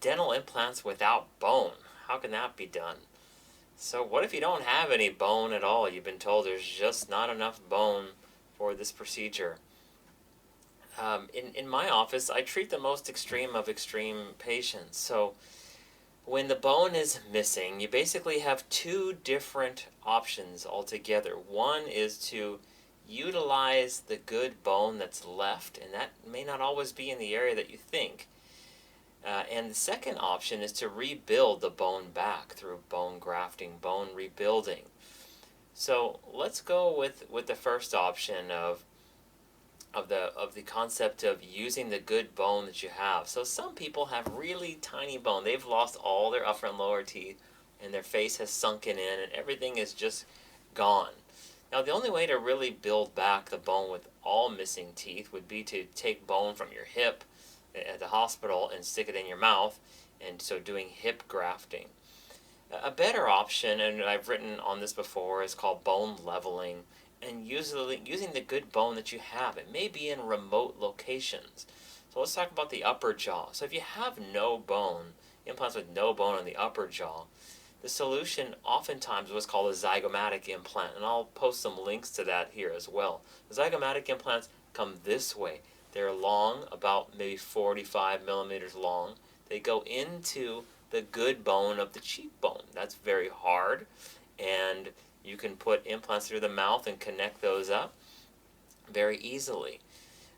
dental implants without bone. How can that be done? So what if you don't have any bone at all? You've been told there's just not enough bone for this procedure. In my office, I treat the most extreme of extreme patients. So when the bone is missing, you basically have two different options altogether. One is to utilize the good bone that's left, and that may not always be in the area that you think. And the second option is to rebuild the bone back through bone grafting, bone rebuilding. So let's go with the first option of the concept of using the good bone that you have. So some people have really tiny bone. They've lost all their upper and lower teeth, and their face has sunken in, and everything is just gone. Now, the only way to really build back the bone with all missing teeth would be to take bone from your hip at the hospital and stick it in your mouth, and so doing hip grafting. A better option, and I've written on this before, is called bone leveling, and usually using the good bone that you have. It may be in remote locations. So let's talk about the upper jaw. So if you have no bone, implants with no bone on the upper jaw, the solution oftentimes was called a zygomatic implant, and I'll post some links to that here as well. The zygomatic implants come this way. They're long, about maybe 45 millimeters long. They go into the good bone of the cheekbone. That's very hard, and you can put implants through the mouth and connect those up very easily.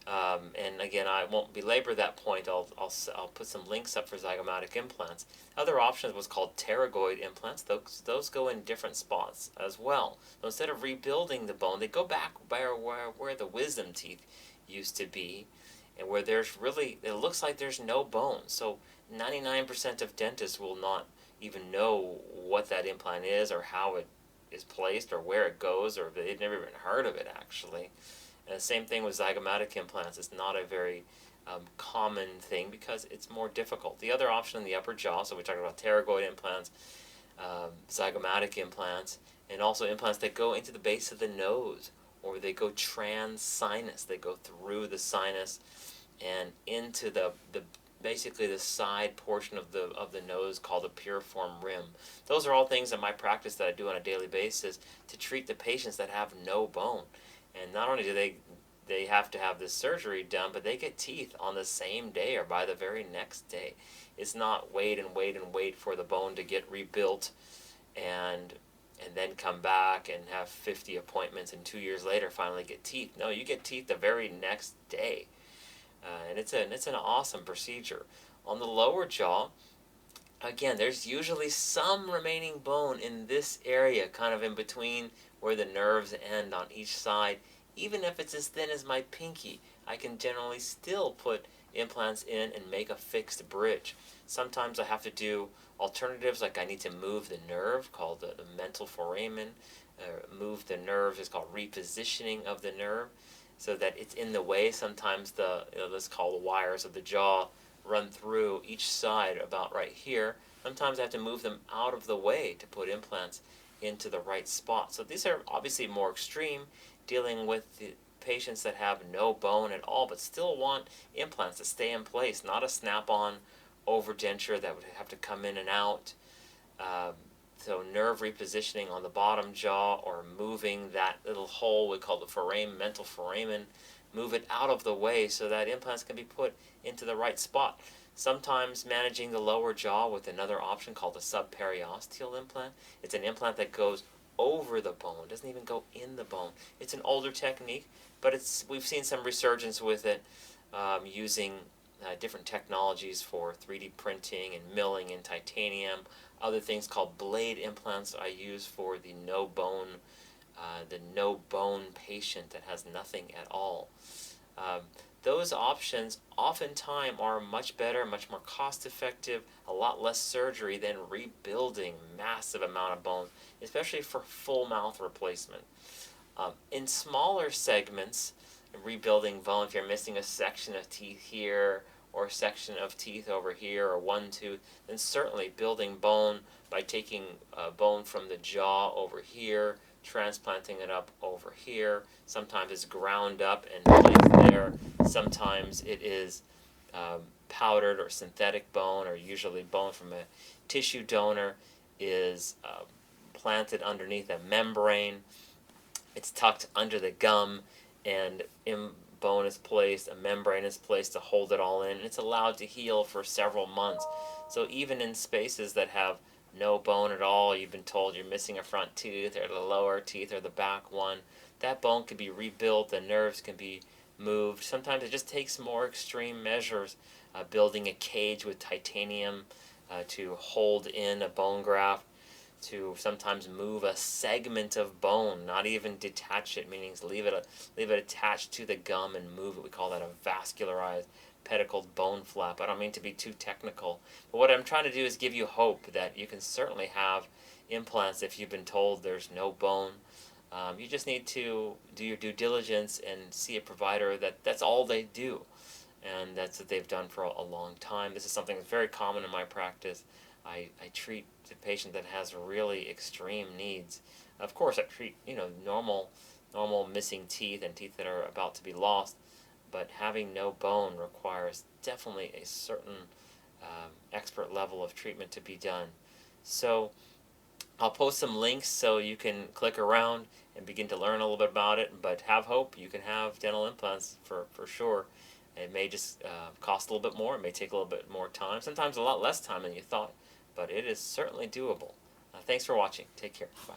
And again, I won't belabor that point. I'll put some links up for zygomatic implants. Other options was called pterygoid implants. Those go in different spots as well. So instead of rebuilding the bone, they go back where the wisdom teeth used to be, and where there's really, it looks like there's no bone. So 99% of dentists will not even know what that implant is or how it is placed or where it goes, or they've never even heard of it actually. And the same thing with zygomatic implants. It's not a very common thing because it's more difficult. The other option in the upper jaw, so we talked about pterygoid implants, zygomatic implants, and also implants that go into the base of the nose, or they go trans-sinus. They go through the sinus and into the basically the side portion of the nose called the piriform rim. Those are all things in my practice that I do on a daily basis to treat the patients that have no bone. And not only do they have to have this surgery done, but they get teeth on the same day or by the very next day. It's not wait and wait and wait for the bone to get rebuilt and then come back and have 50 appointments and 2 years later finally get teeth. No, you get teeth the very next day. And it's an awesome procedure. On the lower jaw, again, there's usually some remaining bone in this area, kind of in between where the nerves end on each side. Even if it's as thin as my pinky, I can generally still put implants in and make a fixed bridge. Sometimes I have to do alternatives, like I need to move the nerve, called the mental foramen. Move the nerve is called repositioning of the nerve, so that it's in the way. Sometimes let's call the wires of the jaw run through each side about right here. Sometimes I have to move them out of the way to put implants into the right spot. So these are obviously more extreme, dealing with the patients that have no bone at all but still want implants to stay in place, not a snap-on overdenture that would have to come in and out. So nerve repositioning on the bottom jaw, or moving that little hole we call the foramen, mental foramen, move it out of the way so that implants can be put into the right spot. Sometimes managing the lower jaw with another option called a subperiosteal implant. It's an implant that goes over the bone, doesn't even go in the bone. It's an older technique, but we've seen some resurgence with it, using different technologies for 3D printing and milling in titanium. Other things called blade implants I use for the no bone patient that has nothing at all. Those options oftentimes are much better, much more cost effective, a lot less surgery than rebuilding massive amount of bones, especially for full mouth replacement. In smaller segments, rebuilding bone, if you're missing a section of teeth here or a section of teeth over here or one tooth, then certainly building bone by taking bone from the jaw over here, transplanting it up over here. Sometimes it's ground up and placed there. Sometimes it is powdered or synthetic bone, or usually bone from a tissue donor, is planted underneath a membrane. It's tucked under the gum, and bone is placed, a membrane is placed to hold it all in, and it's allowed to heal for several months. So even in spaces that have no bone at all, you've been told you're missing a front tooth or the lower teeth or the back one, that bone can be rebuilt, the nerves can be moved. Sometimes it just takes more extreme measures, building a cage with titanium to hold in a bone graft, to sometimes move a segment of bone, not even detach it, meaning leave it attached to the gum and move it. We call that a vascularized pedicled bone flap. I don't mean to be too technical, but what I'm trying to do is give you hope that you can certainly have implants if you've been told there's no bone. You just need to do your due diligence and see a provider that's all they do, and that's what they've done for a long time. This is something that's very common in my practice. I treat a patient that has really extreme needs. Of course, I treat normal missing teeth and teeth that are about to be lost, but having no bone requires definitely a certain expert level of treatment to be done. So I'll post some links so you can click around and begin to learn a little bit about it, but have hope. You can have dental implants for sure. It may just cost a little bit more. It may take a little bit more time, sometimes a lot less time than you thought, but it is certainly doable. Thanks for watching. Take care. Bye.